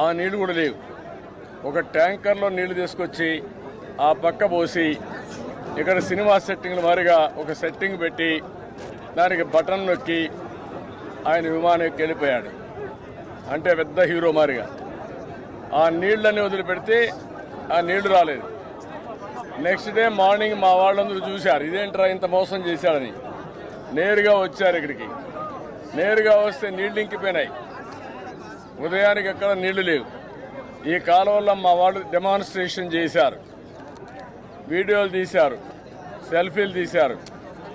ఆ నీళ్లు కూడా లేవు. ఒక ట్యాంకర్లో నీళ్లు తీసుకొచ్చి ఆ పక్క పోసి ఇక్కడ సినిమా సెట్టింగ్ల మాదిరిగా ఒక సెట్టింగ్ పెట్టి దానికి బటన్ నొక్కి ఆయన విమానానికి వెళ్ళిపోయాడు. అంటే పెద్ద హీరో మాదిరిగా ఆ నీళ్లన్నీ వదిలిపెడితే ఆ నీళ్లు రాలేదు. నెక్స్ట్ డే మార్నింగ్ మా వాళ్ళందరూ చూశారు, ఇదేంట్రా ఇంత మోసం చేశాడని. నేరుగా వచ్చారు ఇక్కడికి. నేరుగా వస్తే నీళ్లు ఇంకిపోయినాయి. ఉదయానికి ఎక్కడ నీళ్లు లేవు. ఈ కాలువల్లో మా వాళ్ళు డెమాన్స్ట్రేషన్ చేశారు, వీడియోలు తీశారు, సెల్ఫీలు తీశారు,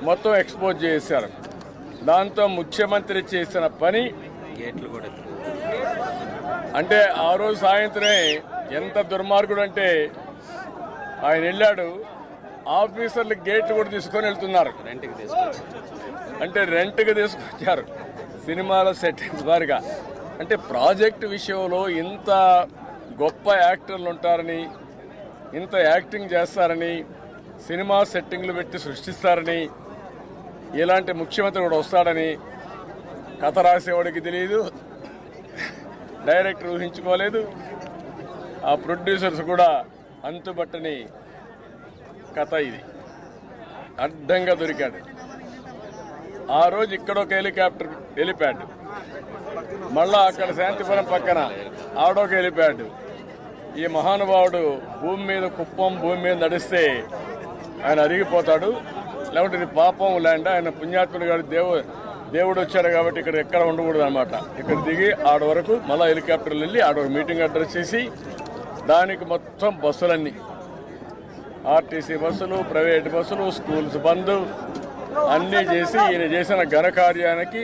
మొత్తం ఎక్స్పోజ్ చేశారు. దాంతో ముఖ్యమంత్రి చేసిన పని అంటే ఆ రోజు సాయంత్రమే ఎంత దుర్మార్గుడు అంటే ఆయన వెళ్ళాడు, ఆఫీసర్లు గేట్లు కూడా తీసుకొని వెళ్తున్నారు. అంటే రెంట్కి తీసుకొచ్చారు సినిమాల సెట్టింగ్స్ వారిగా. అంటే ప్రాజెక్టు విషయంలో ఇంత గొప్ప యాక్టర్లు ఉంటారని, ఇంత యాక్టింగ్ చేస్తారని, సినిమా సెట్టింగ్లు పెట్టి సృష్టిస్తారని, ఇలాంటి ముఖ్యమంత్రి కూడా వస్తాడని కథ రాసేవాడికి తెలియదు, డైరెక్టర్ ఊహించుకోలేదు, ఆ ప్రొడ్యూసర్స్ కూడా అంతుబట్టని కథ ఇది. అడ్డంగా దొరికాడు. ఆ రోజు ఇక్కడ ఒక హెలికాప్టర్ హెలిప్యాడ్, మళ్ళా అక్కడ శాంతిపురం పక్కన ఆడొక హెలిప్యాడ్. ఈ మహానుభావుడు భూమి మీద కుప్పం భూమి మీద నడిస్తే ఆయన అరిగిపోతాడు. లేకపోతే ఇది పాపం ల్యాండ్, ఆయన పుణ్యాత్ముడు గారు దేవుడు వచ్చాడు కాబట్టి ఇక్కడ ఎక్కడ ఉండకూడదు అనమాట. ఇక్కడ దిగి ఆడ వరకు మళ్ళీ హెలికాప్టర్లు వెళ్ళి ఆడ ఒక మీటింగ్ అడ్రస్ చేసి దానికి మొత్తం బస్సులన్నీ ఆర్టీసీ బస్సులు, ప్రైవేట్ బస్సులు, స్కూల్స్ బంద్ అన్నీ చేసి ఈయన చేసిన ఘనకార్యానికి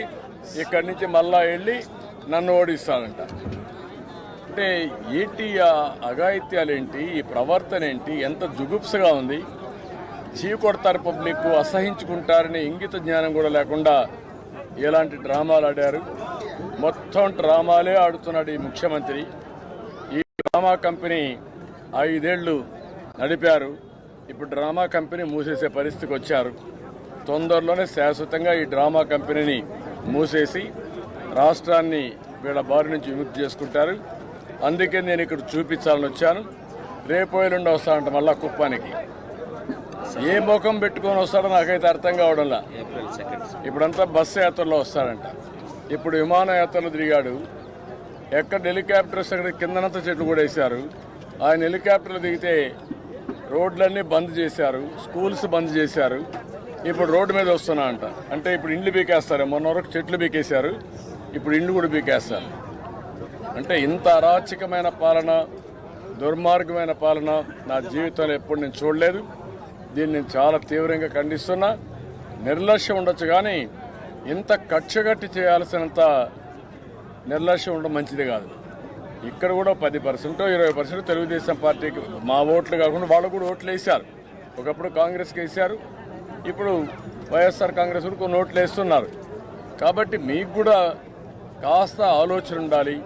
ఇక్కడి నుంచి మళ్ళా వెళ్ళి నన్ను ఓడిస్తానంట. అంటే ఏంటి ఆ అఘాయిత్యాలేంటి, ఈ ప్రవర్తన ఏంటి, ఎంత జుగుప్సగా ఉంది. చీకొడతారు పబ్లిక్, అసహించుకుంటారని ఇంగిత జ్ఞానం కూడా లేకుండా ఎలాంటి డ్రామాలు ఆడారు. మొత్తం డ్రామాలే ఆడుతున్నాడు ఈ ముఖ్యమంత్రి. ఈ డ్రామా కంపెనీ 5 ఏళ్లు నడిపారు. ఇప్పుడు డ్రామా కంపెనీ మూసేసే పరిస్థితికి వచ్చారు. తొందరలోనే శాశ్వతంగా ఈ డ్రామా కంపెనీని మూసేసి రాష్ట్రాన్ని వీళ్ళ బారి నుంచి విముక్తి చేసుకుంటారు. అందుకే నేను ఇక్కడ చూపించాలని వచ్చాను. రేపు ఎల్లుండి వస్తానంట మళ్ళా కుప్పానికి. ఏ ముఖం పెట్టుకొని వస్తాడో నాకైతే అర్థం కావడంలా. ఇప్పుడంతా బస్సు యాత్రలో వస్తాడంట, ఇప్పుడు విమానయాత్రలు తిరిగాడు. ఎక్కడ హెలికాప్టర్స్ అక్కడ కిందనంతా చెట్లు కూడా వేశారు. ఆయన హెలికాప్టర్లు దిగితే రోడ్లన్నీ బంద్ చేశారు, స్కూల్స్ బంద్ చేశారు. ఇప్పుడు రోడ్డు మీద వస్తున్నా అంట. అంటే ఇప్పుడు ఇండ్లు బీకేస్తారు. మొన్న వరకు చెట్లు బీకేశారు, ఇప్పుడు ఇండ్లు కూడా బీకేస్తారు. అంటే ఇంత అరాచకమైన పాలన, దుర్మార్గమైన పాలన నా జీవితంలో ఎప్పుడు నేను చూడలేదు. దీన్ని నేను చాలా తీవ్రంగా ఖండిస్తున్నా. నిర్లక్ష్యం ఉండొచ్చు కానీ ఇంత కక్షగట్టి చేయాల్సినంత నిర్లక్ష్యం ఉండడం మంచిది కాదు. ఇక్కడ కూడా 10% 20% తెలుగుదేశం పార్టీకి మా ఓట్లు కాకుండా వాళ్ళు కూడా ఓట్లు వేశారు. ఒకప్పుడు కాంగ్రెస్కి వేశారు, ఇప్పుడు వైఎస్ఆర్ కాంగ్రెస్ కూడా కొన్ని ఓట్లు వేస్తున్నారు. కాబట్టి మీకు కూడా కాస్త ఆలోచన ఉండాలి.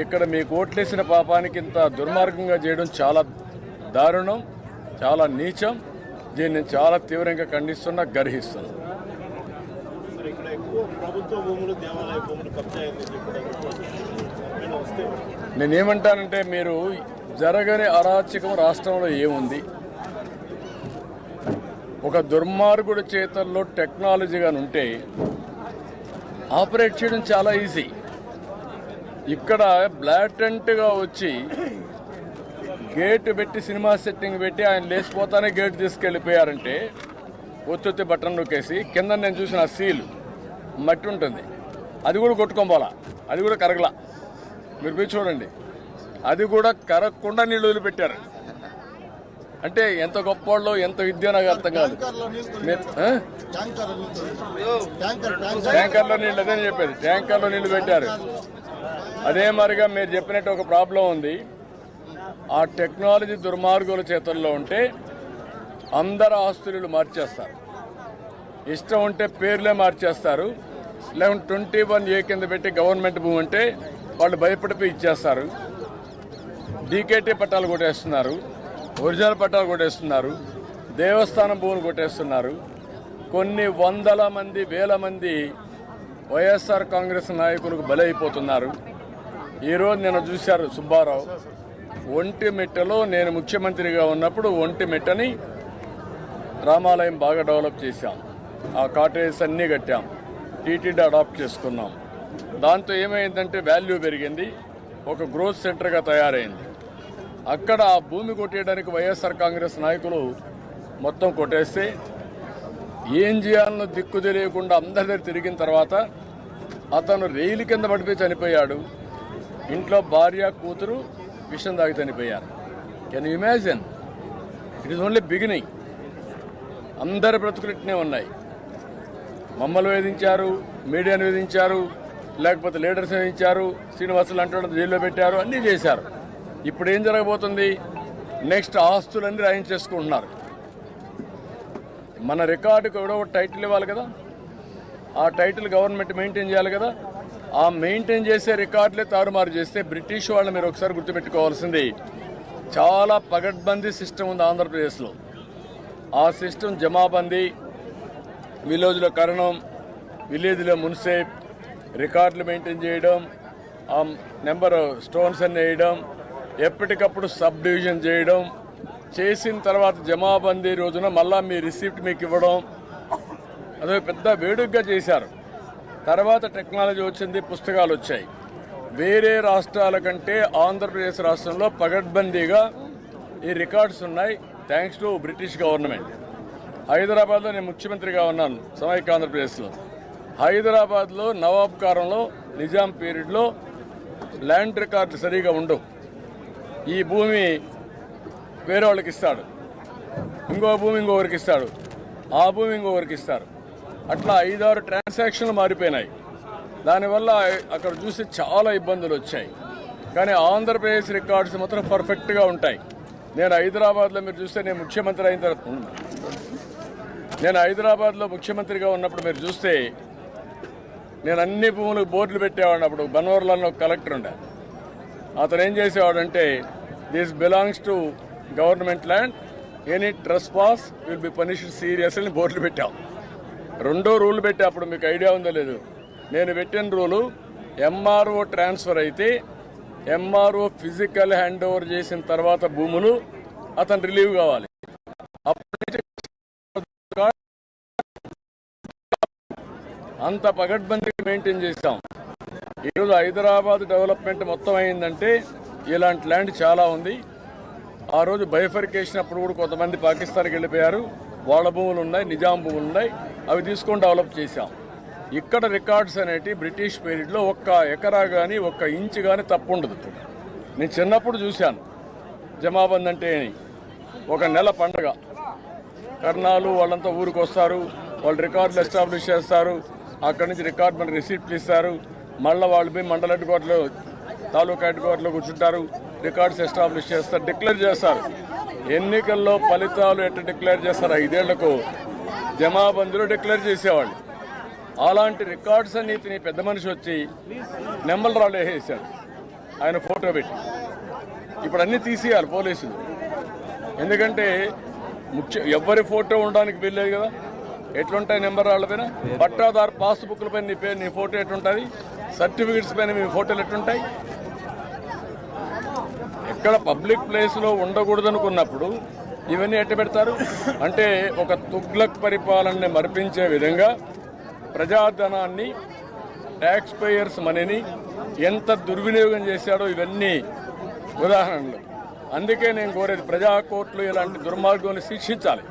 ఇక్కడ మీకు ఓట్లేసిన పాపానికి ఇంత దుర్మార్గంగా చేయడం చాలా దారుణం, చాలా నీచం. దీన్ని నేను చాలా తీవ్రంగా ఖండిస్తున్నా, గర్హిస్తున్నా. నేనేమంటానంటే, మీరు జరగని అరాచకం రాష్ట్రంలో ఏముంది? ఒక దుర్మార్గుడి చేతల్లో టెక్నాలజీగా ఉంటే ఆపరేట్ చేయడం చాలా ఈజీ. ఇక్కడ బ్లాటెంట్గా వచ్చి గేట్ పెట్టి సినిమా సెట్టింగ్ పెట్టి ఆయన లేచిపోతానే గేట్ తీసుకెళ్ళిపోయారంటే ఒత్తి బటన్ నొక్కేసి కింద నేను చూసిన సీలు మట్టి ఉంటుంది, అది కూడా కొట్టుకోవాలా, అది కూడా కరగలా. మీరు పోయి చూడండి, అది కూడా కరగకుండా నీళ్ళు వదిలిపెట్టారు. అంటే ఎంత గొప్పవాళ్ళు, ఎంత విద్య నాకు అర్థం కాదు. ట్యాంకర్లో నీళ్ళు, అదే చెప్పేది, ట్యాంకర్లో నీళ్లు పెట్టారు. అదే మరిగా మీరు చెప్పినట్టు ఒక ప్రాబ్లం ఉంది. ఆ టెక్నాలజీ దుర్మార్గుల చేతుల్లో ఉంటే అందరు ఆస్తులు మార్చేస్తారు. ఇష్టం ఉంటే పేర్లే మార్చేస్తారు. లేకుంటే 21A కింద పెట్టి గవర్నమెంట్ భూమి అంటే వాళ్ళు భయపడిపోయి ఇచ్చేస్తారు. డీకేటీ పట్టాలు కొట్టేస్తున్నారు, ఒరిజినల్ పట్టాలు కొట్టేస్తున్నారు, దేవస్థానం భూములు కొట్టేస్తున్నారు. కొన్ని వందల మంది, వేల మంది వైఎస్ఆర్ కాంగ్రెస్ నాయకులకు బలైపోతున్నారు. ఈరోజు నేను చూశారు సుబ్బారావు ఒంటిమిట్టలో నేను ముఖ్యమంత్రిగా ఉన్నప్పుడు ఒంటిమిట్టని రామాలయం బాగా డెవలప్ చేశాం. ఆ కాటేజెస్ అన్నీ కట్టాం, టీటీడీ అడాప్ట్ చేసుకున్నాం. దాంతో ఏమైందంటే వాల్యూ పెరిగింది, ఒక గ్రోత్ సెంటర్గా తయారైంది. అక్కడ ఆ భూమి కొట్టేయడానికి వైఎస్ఆర్ కాంగ్రెస్ నాయకులు మొత్తం కొట్టేస్తే ఏం చేయాలనో దిక్కు తెలియకుండా అందరి దగ్గర తిరిగిన తర్వాత అతను రైలు కింద పడిపోయి చనిపోయాడు. ఇంట్లో భార్య కూతురు విషం తాగి చనిపోయారు. Can you imagine? It is only beginning. అందరి బ్రతుకులిట్నే ఉన్నాయి. మమ్మల్ని వేధించారు, మీడియాను వేధించారు, లేకపోతే లీడర్స్ వేధించారు, శ్రీనివాసులు అంటూ జైల్లో పెట్టారు, అన్నీ చేశారు. ఇప్పుడు ఏం జరగబోతుంది? నెక్స్ట్ ఆస్తులన్నీ రాయించేసుకుంటున్నారు. మన రికార్డుకు ఎవడో టైటిల్ ఇవ్వాలి కదా, ఆ టైటిల్ గవర్నమెంట్ మెయింటైన్ చేయాలి కదా. ఆ మెయింటైన్ చేసే రికార్డులే తారుమారు చేస్తే బ్రిటిష్ వాళ్ళు మీరు ఒకసారి గుర్తుపెట్టుకోవాల్సింది, చాలా పగడ్బందీ సిస్టమ్ ఉంది ఆంధ్రప్రదేశ్లో. ఆ సిస్టమ్ జమాబందీ, విలేజ్లో కరణం, విలేజ్లో మున్సిప్, రికార్డులు మెయింటైన్ చేయడం, ఆ నెంబర్ స్టోన్స్ అన్ని వేయడం, ఎప్పటికప్పుడు సబ్ డివిజన్ చేయడం, చేసిన తర్వాత జమాబందీ రోజున మళ్ళా మీ రిసిప్ట్ మీకు ఇవ్వడం, అదే పెద్ద వేడుకగా చేశారు. తర్వాత టెక్నాలజీ వచ్చింది, పుస్తకాలు వచ్చాయి. వేరే రాష్ట్రాల కంటే ఆంధ్రప్రదేశ్ రాష్ట్రంలో పగడ్బందీగా ఈ రికార్డ్స్ ఉన్నాయి, థ్యాంక్స్ టు బ్రిటిష్ గవర్నమెంట్. హైదరాబాద్లో నేను ముఖ్యమంత్రిగా ఉన్నాను సమైక్య ఆంధ్రప్రదేశ్లో. హైదరాబాద్లో నవాబ్ కాలంలో నిజాం పీరియడ్లో ల్యాండ్ రికార్డులు సరిగా ఉండవు. ఈ భూమి వేరే వాళ్ళకి ఇస్తాడు, ఇంకో భూమి ఇంకొకరికి ఇస్తాడు, ఆ భూమి ఇంకొకరికి ఇస్తారు. అట్లా 5-6 ట్రాన్సాక్షన్లు మారిపోయినాయి. దానివల్ల అక్కడ చూసి చాలా ఇబ్బందులు వచ్చాయి. కానీ ఆంధ్రప్రదేశ్ రికార్డ్స్ మాత్రం పర్ఫెక్ట్గా ఉంటాయి. నేను హైదరాబాద్లో మీరు చూస్తే నేను ముఖ్యమంత్రి అయిన తర్వాత నేను హైదరాబాద్లో ముఖ్యమంత్రిగా ఉన్నప్పుడు మీరు చూస్తే నేను అన్ని భూములకు బోర్డులు పెట్టేవాడిని. అప్పుడు బన్వర్లలో కలెక్టర్ ఉండే, అతను ఏం చేసేవాడంటే this belongs to government land, any trespass will be punished serious అని బోర్డులు పెట్టాం. రెండో రూల్ పెట్టే, అప్పుడు మీకు ఐడియా ఉందో లేదు, నేను పెట్టిన రూలు ఎంఆర్ఓ ట్రాన్స్ఫర్ అయితే ఎంఆర్ఓ ఫిజికల్ హ్యాండ్ ఓవర్ చేసిన తర్వాత భూములు అతను రిలీవ్ కావాలి. అప్పటి అంత పగడ్బందీగా మెయింటైన్ చేస్తాం. ఈరోజు హైదరాబాద్ డెవలప్మెంట్ మొత్తం అయిందంటే ఇలాంటి ల్యాండ్ చాలా ఉంది. ఆ రోజు బైఫర్కేషన్ అప్పుడు కూడా కొంతమంది పాకిస్తాన్కి వెళ్ళిపోయారు, వాళ్ళ భూములు ఉన్నాయి, నిజాం భూములు ఉన్నాయి, అవి తీసుకొని డెవలప్ చేశాం. ఇక్కడ రికార్డ్స్ అనేటి బ్రిటిష్ పీరియడ్లో ఒక్క ఎకరా కానీ ఒక్క ఇంచు కానీ తప్పు ఉండదు. నేను చిన్నప్పుడు చూశాను జమాబంద్ అంటే ఒక నెల పండగ, కర్ణాలు వాళ్ళంతా ఊరికి వస్తారు, వాళ్ళు రికార్డులు ఎస్టాబ్లిష్ చేస్తారు, అక్కడి నుంచి రికార్డు మనకి రిసీప్ట్లు ఇస్తారు, మళ్ళీ వాళ్ళు పోయి మండల హెడ్ క్వార్టర్లో తాలూకా హెడ్ క్వార్టర్లో కూర్చుంటారు, రికార్డ్స్ ఎస్టాబ్లిష్ చేస్తారు, డిక్లేర్ చేస్తారు. ఎన్నికల్లో ఫలితాలు ఎట్లా డిక్లేర్ చేస్తారు 5 ఏళ్లకు జమాబందీలో డిక్లేర్ చేసేవాళ్ళు. అలాంటి రికార్డ్స్ అన్ని ఇతని పెద్ద మనిషి వచ్చి నెమ్మల రాళ్ళు వేసేసాడు ఆయన ఫోటో పెట్టి. ఇప్పుడు అన్నీ తీసేయాలి పోలీసులు, ఎందుకంటే ఎవరి ఫోటో ఉండడానికి వీల్లేదు కదా. ఎట్లుంటాయి నెంబర్ రాళ్ళ పైన, పట్టాదారు పాస్బుక్ల పైన నీ పేరు నీ ఫోటో ఎట్లుంటుంది, సర్టిఫికెట్స్ పైన మీ ఫోటోలు ఎట్లుంటాయి. ఎక్కడ పబ్లిక్ ప్లేస్లో ఉండకూడదనుకున్నప్పుడు ఇవన్నీ ఎట్ట పెడతారు అంటే ఒక తుగ్లక్ పరిపాలనని మరిపించే విధంగా ప్రజాధనాన్ని, ట్యాక్స్ పేయర్స్ మనీని ఎంత దుర్వినియోగం చేశాడో ఇవన్నీ ఉదాహరణలు. అందుకే నేను కోరేది ప్రజా కోర్టులు ఇలాంటి దుర్మార్గాన్ని శిక్షించాలి.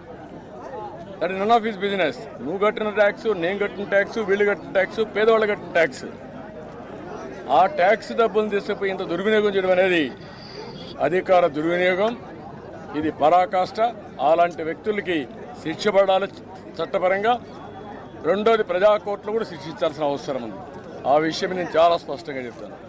That is none of his business. నువ్వు కట్టిన ట్యాక్స్, నేను కట్టిన ట్యాక్స్, వీళ్ళు కట్టిన ట్యాక్స్, పేదవాళ్ళు కట్టిన ట్యాక్స్, ఆ ట్యాక్స్ డబ్బులు తీసుకుపోయి ఇంత దుర్వినియోగం చేయడం అనేది అధికార దుర్వినియోగం. ఇది పరాకాష్ట. అలాంటి వ్యక్తులకి శిక్ష పడాలి చట్టపరంగా. రెండోది ప్రజా కోర్టులు కూడా శిక్షించాల్సిన అవసరం ఉంది. ఆ విషయం నేను చాలా స్పష్టంగా చెప్తాను.